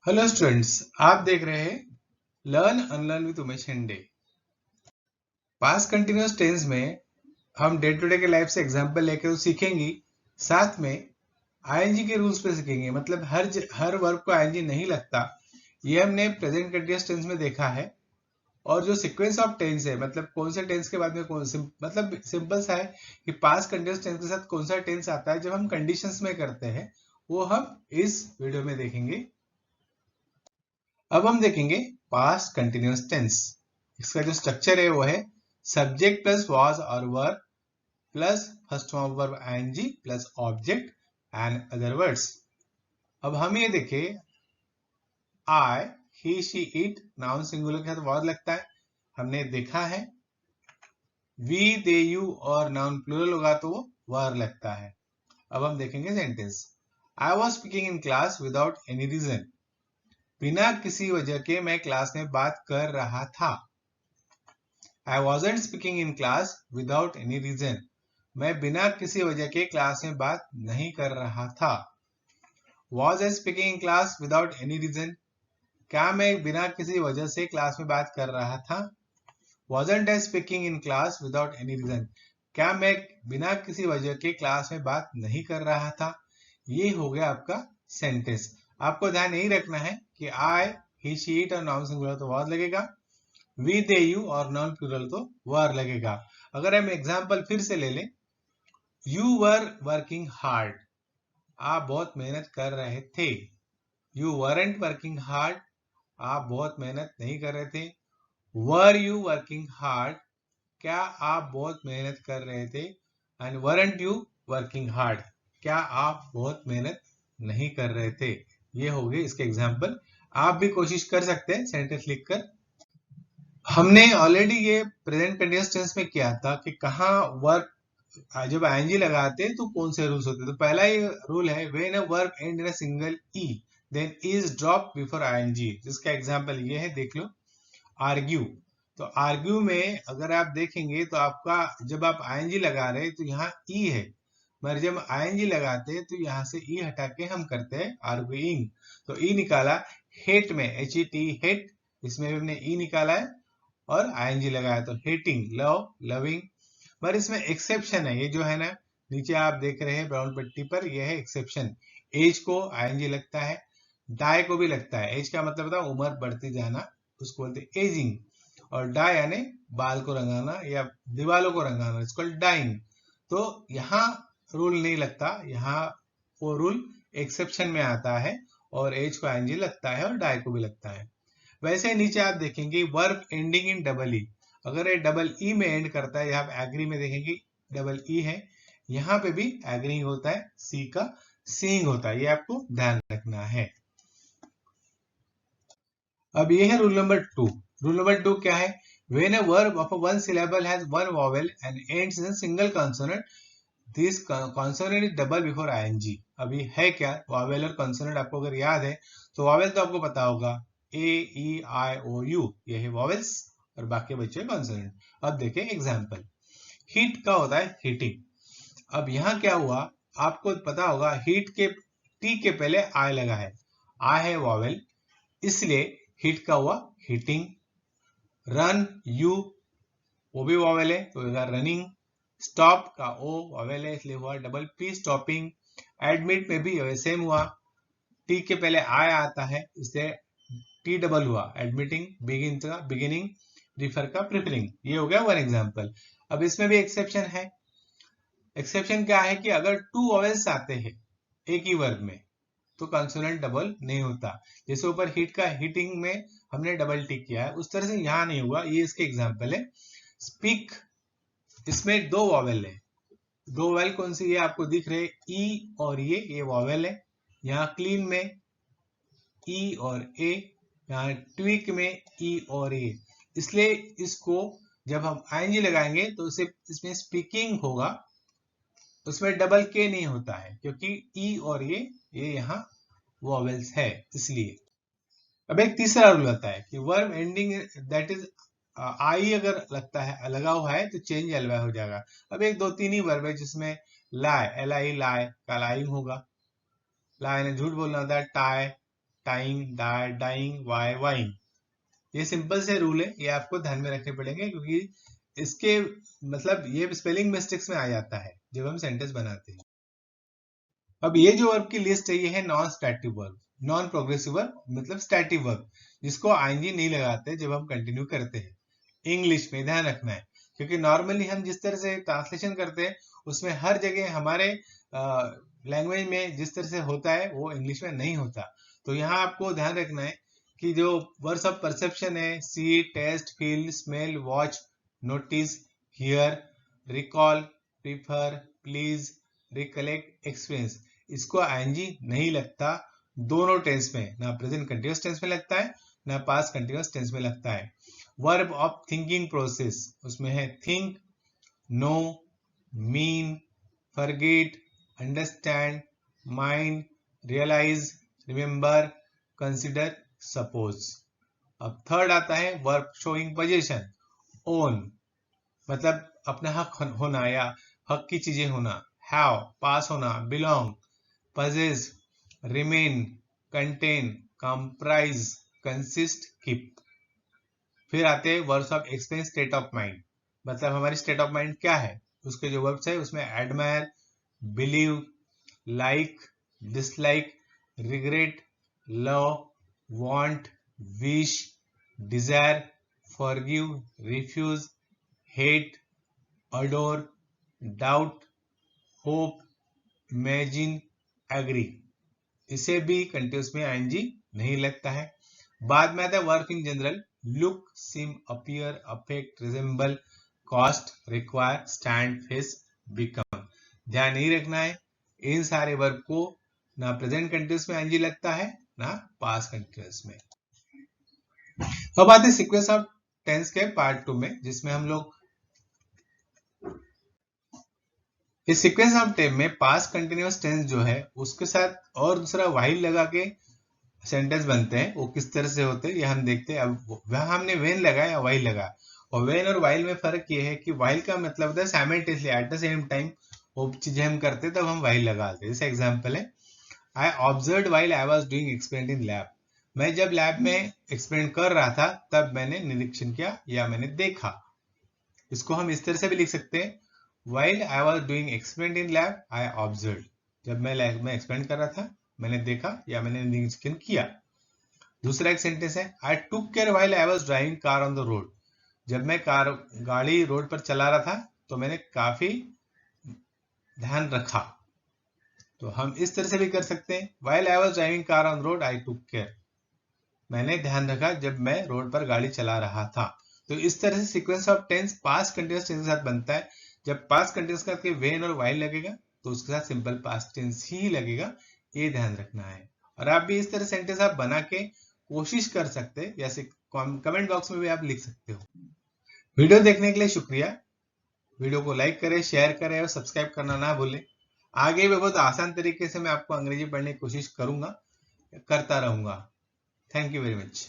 Hello students, आप देख रहे हैं learn unlearn with Umesh Hende. Past continuous tense में हम डे टू डे के लाइफ से एग्जांपल लेकर सीखेंगे। साथ में आईएनजी के रूल्स पे सीखेंगे। मतलब हर वर्ब को आईएनजी नहीं लगता, ये हमने प्रेजेंट कंटिन्यूअस टेंस में देखा है। और जो सीक्वेंस ऑफ टेंस है, मतलब कौन से टेंस के बाद में मतलब सिंपल सा है कि पास्ट कंटिन्यूअस टेंस के साथ कौन सा टेंस आता है जब हम कंडीशंस में करते हैं, वो हम इस वीडियो में देखेंगे। अब हम देखेंगे पास्ट कंटिन्यूअस टेंस। इसका जो स्ट्रक्चर है वो है सब्जेक्ट प्लस वाज और were plus first form verb ING plus object and other words. अब हम ये देखें, I, he, she, it noun singular के साथ वाज लगता है, हमने देखा है। वी, दे, यू और नाउन प्लूरल होगा तो वो वर लगता है। अब हम देखेंगे sentence. I was speaking in class without any reason. बिना किसी वजह के मैं क्लास में बात कर रहा था। I wasn't speaking in class without any reason. मैं बिना किसी वजह के क्लास में बात नहीं कर रहा था। Was I speaking in class without any reason? क्या मैं बिना किसी वजह से क्लास में बात कर रहा था? Wasn't I speaking in class without any reason? क्या मैं बिना किसी वजह के क्लास में बात नहीं कर रहा था? ये हो गया आपका सेंटेंस। आपको ध्यान यही रखना है कि I, he, she, it और नाउन सिंगुलर तो was लगेगा, वी, दे, यू और नॉन प्लूरल तो वर लगेगा। अगर हम एग्जाम्पल फिर से ले लें, यू वर वर्किंग हार्ड, आप बहुत मेहनत कर रहे थे। यू वरंट वर्किंग हार्ड, आप बहुत मेहनत नहीं कर रहे थे। वर यू वर्किंग हार्ड, क्या आप बहुत मेहनत कर रहे थे। And weren't you working hard, क्या आप बहुत मेहनत नहीं कर रहे थे। ये हो गए इसके एग्जाम्पल। आप भी कोशिश कर सकते हैं सेंटेंस लिखकर। हमने ऑलरेडी ये प्रेजेंट कंटिन्यूअस टेंस में किया था कि कहाँ वर्ब जब आईएनजी लगाते हैं तो कौन से रूल्स होते हैं। तो पहला ये रूल है, when a verb end in a single e then is drop before ING. जिसका एग्जांपल ये है, देख लो, आर्ग्यू। तो आर्ग्यू में अगर आप देखेंगे तो आपका जब आप आईएनजी लगा रहे हैं तो यहाँ ई है, मगर जब आईएनजी लगाते हैं तो यहाँ से ई हटा के हम करते हैं आर्ग्यूइंग। तो ई निकाला। हेट में HET हेट, इसमें भी हमने ई निकाला है और आईएनजी लगाया तो हेटिंग, लव, लविंग। पर इसमें एक्सेप्शन है, ये जो है ना नीचे आप देख रहे हैं ब्राउन पट्टी पर, यह है एक्सेप्शन। एज को आईएनजी लगता है, डाई को भी लगता है। एज का मतलब होता है उम्र बढ़ती जाना, उसको बोलते हैं एजिंग। और डाई यानी बाल को रंगाना या दीवालों को रंगाना, इसको डाइंग। तो यहाँ रूल नहीं लगता, यहाँ वो रूल एक्सेप्शन में आता है और एज को आईएनजी लगता है और डाई को भी लगता है। वैसे नीचे आप देखेंगे verb ending in double E, अगर ये डबल ई में एंड करता है, यहाँ एग्री में देखेंगे डबल ई है, यहाँ पे भी एग्रीइंग होता है, सी का सीइंग होता है, ये आपको ध्यान रखना है। अब ये है रूल नंबर 2। रूल नंबर 2 क्या है? When a verb of one syllable has one vowel and ends in single consonant, this consonant is double before ING. अभी है क्या वॉवेल और कॉन्सोनेंट? आपको अगर याद है तो वॉवेल तो आपको पता होगा, A, E, I, O, U, ये है वॉवेल्स और बाकी बच्चे कॉन्सोनेंट। अब देखें एग्जाम्पल। हीट का होता है हीटिंग। अब यहाँ क्या हुआ, आपको पता होगा, हीट के टी के पहले आई लगा है, आई है वॉवेल, इसलिए हीट का हुआ हीटिंग। रन, यू, वो भी वॉवेल है तो रनिंग। स्टॉप का ओ वॉवेल है इसलिए हुआ डबल पी, स्टॉपिंग। एडमिट में भी सेम हुआ, टी के पहले आई आता है इसलिए टी डबल हुआ, एडमिटिंग। बिगिन का बिगिनिंग, रिफर का प्रिफरिंग। ये हो गया वन एग्जांपल। अब इसमें भी एक्सेप्शन है। एक्सेप्शन क्या है कि अगर टू वॉवेल्स आते हैं एक ही वर्ब में तो कंसोनेंट डबल नहीं होता। जैसे ऊपर हीट का हीटिंग में हमने डबल टिक किया है, उस तरह से यहाँ नहीं हुआ। ये इसके एग्जाम्पल है। स्पीक, इसमें दो वॉवेल है। दो वॉवेल कौन सी है आपको दिख रहे, ई और ये वॉवेल है। यहाँ क्लीन में ई और ए, यहाँ ट्विक में ई और ए, इसलिए इसको जब हम आईएनजी लगाएंगे तो सिर्फ इसमें स्पीकिंग होगा, उसमें डबल के नहीं होता है क्योंकि ई और ये यहाँ वॉवेल्स है इसलिए। अब एक तीसरा रूल आता है कि verb ending that is I अगर लगता है, लगा हुआ है तो चेंज एलवाई हो जाएगा। अब एक दो तीन ही वर्ब है जिसमें लाई, LI, लाई का लाइंग होगा, लाई ने झूठ बोलना होता है, टाई, टाइम, डाइंग, वाइंग। ये सिंपल से रूल है, ये आपको ध्यान में रखने पड़ेंगे क्योंकि इसके मतलब ये स्पेलिंग मिस्टेक्स में आ जाता है जब हम सेंटेंस बनाते हैं। अब ये जो वर्ब की लिस्ट है ये है non static verb, non progressive verb मतलब स्टैटिक वर्ब, जिसको आईएनजी नहीं लगाते जब हम कंटिन्यू करते हैं। इंग्लिश में ध्यान रखना है क्योंकि नॉर्मली हम जिस तरह से ट्रांसलेशन करते हैं उसमें हर जगह हमारे लैंग्वेज में जिस तरह से होता है वो इंग्लिश में नहीं होता। तो यहाँ आपको ध्यान रखना है कि जो वर्ड्स ऑफ परसेप्शन है, see, taste, feel, smell, watch, notice, hear, recall, prefer, please, recollect, experience, इसको आईएनजी नहीं लगता दोनों टेंस में, ना प्रेजेंट कंटिन्यूअस टेंस में लगता है ना पास्ट कंटिन्यूअस टेंस में लगता है। वर्ब ऑफ थिंकिंग प्रोसेस उसमें है think, no, mean, forget, understand, mind, realise, remember, consider, suppose. अब थर्ड आता है वर्ब शोइंग पोजीशन, ओन मतलब अपना हक होना या हक की चीजें होना, हैव पास होना, belong, possess, remain, contain, comprise, consist, keep। फिर आते हैं verbs of explain state of mind, मतलब हमारी स्टेट ऑफ माइंड क्या है, उसके जो वर्ब्स है उसमें admire, believe, like, dislike, regret, love, want, wish, desire, forgive, refuse, hate, adore, doubt, hope, imagine, agree. इसे भी कंटिन्यूअस में आईएनजी नहीं लगता है। बाद में आता है verb in general, look, seem, appear, affect, resemble, cost, require, stand, face, become. ध्यान नहीं रखना है इन सारे वर्ब को ना प्रेजेंट कंटिन्यूअस में आईएनजी लगता है ना पास्ट कंटिन्यूअस में। अब आते हैं सीक्वेंस ऑफ टेंस के पार्ट 2 में, जिसमें हम लोग इस सीक्वेंस ऑफ टेंस में पास्ट कंटिन्यूअस टेंस जो है उसके साथ और दूसरा व्हाइल लगा के सेंटेंस बनते हैं, वो किस तरह से होते हैं ये हम देखते हैं। अब वहां हमने वेन लगाया या वाइल लगा, और वेन और वाइल में फर्क ये है कि वाइल का मतलब होता है simultaneously at the same time वो चीजें हम करते हैं तब हम वाइल लगाते हैं। जैसे एग्जांपल है, I observe while I was doing experiment in lab, मैं जब लैब में एक्सपेरिमेंट कर रहा था तब मैंने निरीक्षण किया या मैंने देखा। इसको हम इस तरह से भी लिख सकते हैं, while I was doing experiment in lab, I observed, जब मैं लैब में एक्सपेरिमेंट कर रहा था मैंने देखा या मैंने निरीक्षण किया। दूसरा एक सेंटेंस है, I took care while I was driving car on the road, जब मैं गाड़ी रोड पर चला रहा था तो मैंने काफी ध्यान रखा। तो हम इस तरह से भी कर सकते हैं, while I was driving car on the road, I took care, मैंने ध्यान रखा जब मैं रोड पर गाड़ी चला रहा था। तो इस तरह से sequence of tense past continuous tense के साथ बनता है। जब पास्ट कंटिन्यूअस का के वेन और वाइल लगेगा तो उसके साथ सिंपल पास्ट टेंस ही लगेगा, ये ध्यान रखना है। और आप भी इस तरह सेंटेंस आप बना के कोशिश कर सकते हैं, जैसे कमेंट बॉक्स में भी आप लिख सकते हो। वीडियो देखने के लिए शुक्रिया। वीडियो को लाइक करें, शेयर करें और सब्सक्राइब करना ना भूलें। आगे भी बहुत आसान तरीके से मैं आपको अंग्रेजी पढ़ने की कोशिश करता रहूंगा। Thank you very much.